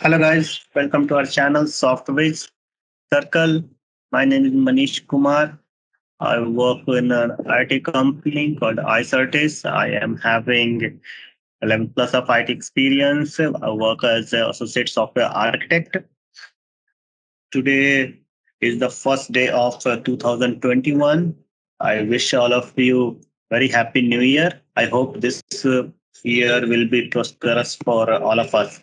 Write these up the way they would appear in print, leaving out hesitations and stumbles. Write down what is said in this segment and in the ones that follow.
Hello guys, welcome to our channel Software Circle. My name is Manish Kumar. I work in an IT company called iCertis. I am having 11 plus of IT experience. I work as an associate software architect. Today is the first day of 2021. I wish all of you very happy new year. I hope this year will be prosperous for all of us.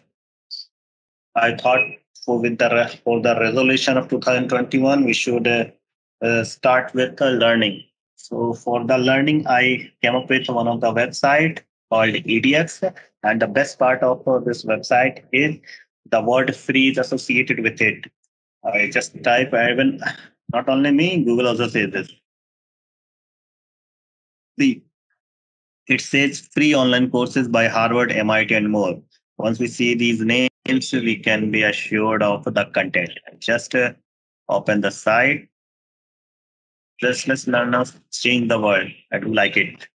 I thought for the resolution of 2021, we should start with learning. So for the learning, I came up with one of the website called EDX, and the best part of this website is the word free is associated with it. I just type even not only me, Google also says this. See, it says free online courses by Harvard, MIT, and more. Once we see these names, we can be assured of the content. Just open the site. Let's learn how to change the world. I do like it.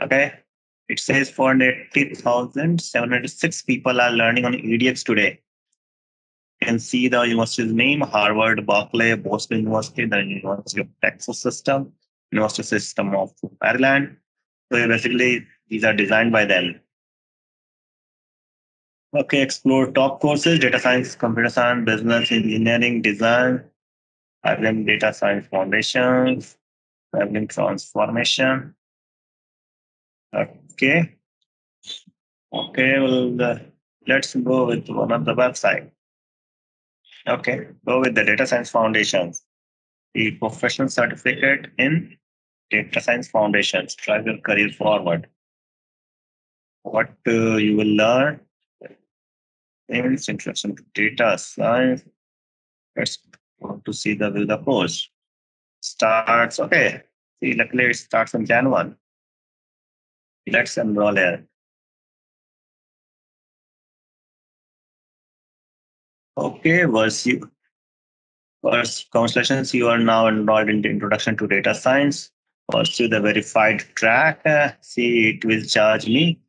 Okay. It says 480,706 people are learning on EDX today. You can see the university's name, Harvard, Berkeley, Boston University, the University of Texas System, University System of Maryland. So basically, these are designed by them. Okay, explore top courses, data science, computer science, business, engineering, design, IBM Data Science Foundations, IBM Transformation. Okay, okay, well, let's go with one of the website. Okay, go with the Data Science Foundations, the professional certificate in Data Science Foundations. Drive your career forward. What you will learn is introduction to data science. Let's go to see the course. Starts, okay. See, luckily it starts on Jan 1. Let's enroll here. Okay, first congratulations, you are now enrolled in the Introduction to Data Science. Pursue the verified track. See, it will charge me.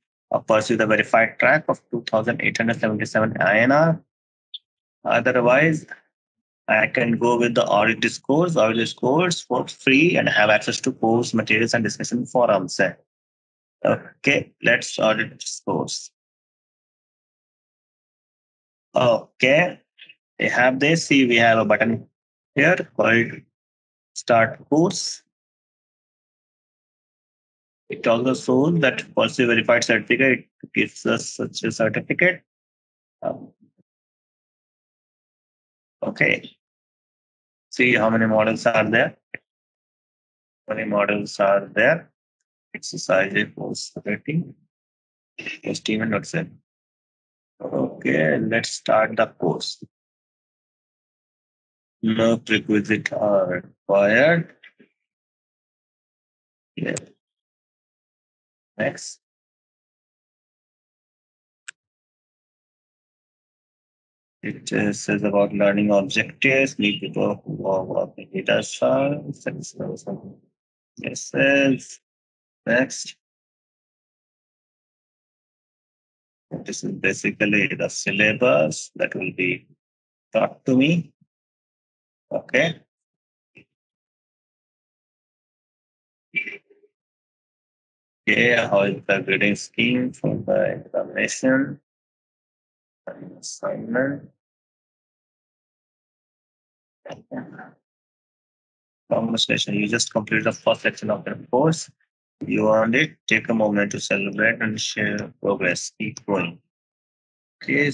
Pursue the verified track of 2,877 INR. Otherwise, I can go with the audit scores for free and have access to course materials and discussion forums. Okay, let's audit scores. Okay, we have this. See, we have a button here called Start Course. It also shows that policy verified certificate gives us such a certificate. Um, okay, see how many models are there. How many models are there? Exercise course rating. Steven.7. Okay, let's start the course. No prerequisite are required. Yeah. Next. It says about learning objectives, need people who are working data science. Yes, yes. Next. This is basically the syllabus that will be taught to me. Okay. Okay, how is the grading scheme for the examination and assignment? Congratulations, you just completed the first section of the course. You earned it. Take a moment to celebrate and share progress. Keep going. Okay.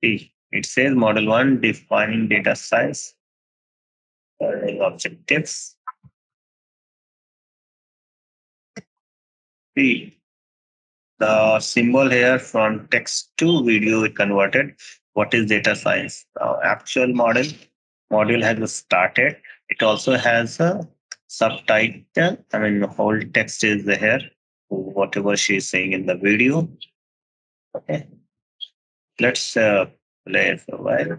See, it says Model 1 defining data science, learning objectives. See, the symbol here from text to video it converted. What is data science? The actual module has started. It also has a subtitle. I mean, the whole text is there. Whatever she is saying in the video. Okay, let's play it for a while.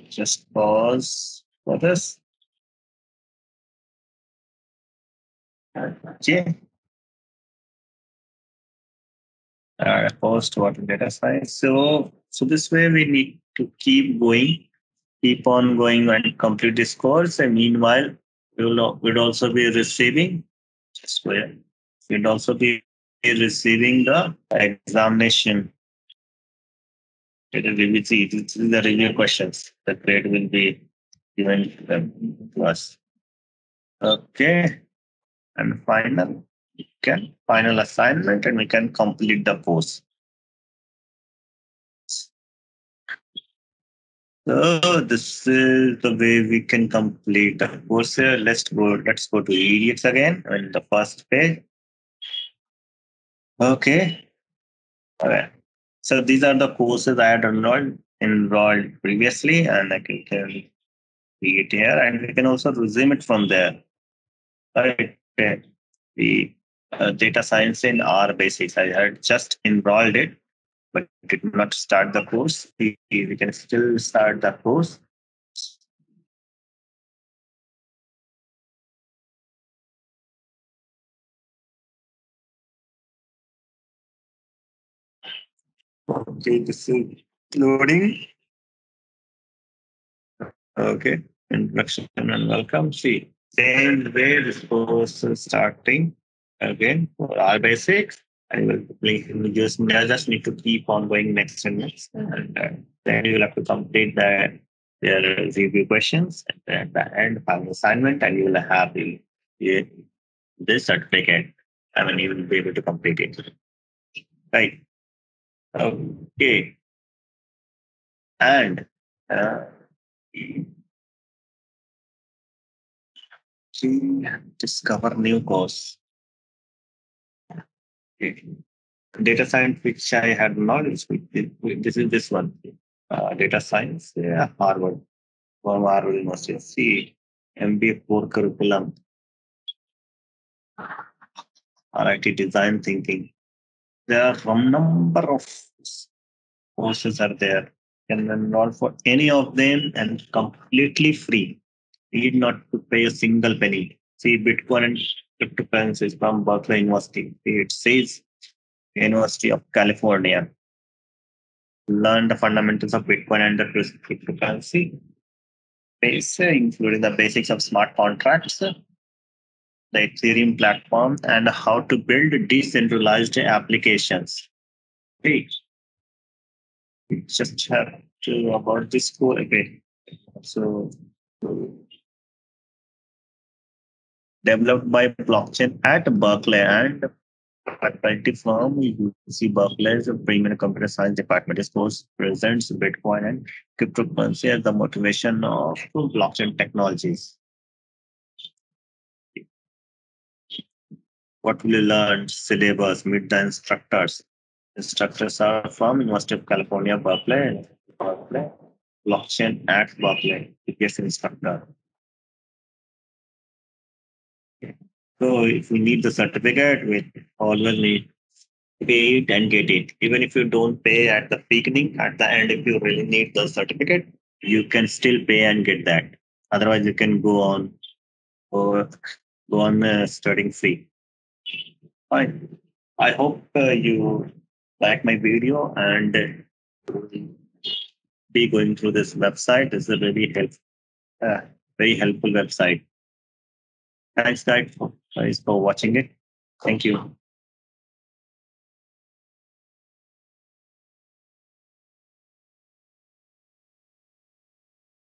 Just pause for this. Okay. Post what data science. So this way we need to keep on going and complete this course. And meanwhile, we'll also be receiving just where we'll also be receiving the examination. It will be see this is the review questions. The grade will be given to us. Okay, and final assignment, and we can complete the course. So this is the way we can complete the course here. Let's go to EDX again on the first page. Okay. All right. So these are the courses I had enrolled previously, and I can see it here, and we can also resume it from there. Right. Okay. The data science in R basics. I had just enrolled it, but did not start the course. We can still start the course. Okay, this is loading. Okay, introduction and welcome. See, same way this course is starting again for our basics. I will just need to keep on going next and next, and then you will have to complete their review questions, and at the end, final assignment, and you will have the this certificate. I mean, you will be able to complete it. Right. Okay. And uh, discover new course. Okay. Data science, which I had knowledge with. This is this one. Data science, yeah, Harvard, from Harvard University. See, MBA core curriculum, RIT design thinking. There are some number of courses are there. You can enroll for any of them and completely free. You need not to pay a single penny. See, Bitcoin and cryptocurrencies from Berkeley University. It says University of California. Learn the fundamentals of Bitcoin and the cryptocurrency space, including the basics of smart contracts, the Ethereum platform, and how to build decentralized applications. Hey, we just have to about this code again. So, developed by blockchain at Berkeley and faculty firm UC Berkeley's premier computer science department. This course presents Bitcoin and cryptocurrency as the motivation of blockchain technologies. What will you learn? Syllabus, meet the instructors. Instructors are from University of California, Berkeley, blockchain at Berkeley, EPS instructor. So if we need the certificate, we always need pay it and get it. Even if you don't pay at the beginning, at the end, if you really need the certificate, you can still pay and get that. Otherwise, you can or go on studying free. Fine. I hope you like my video and be going through this website. It's a very helpful website. Thanks, guys, for watching it. Thank you.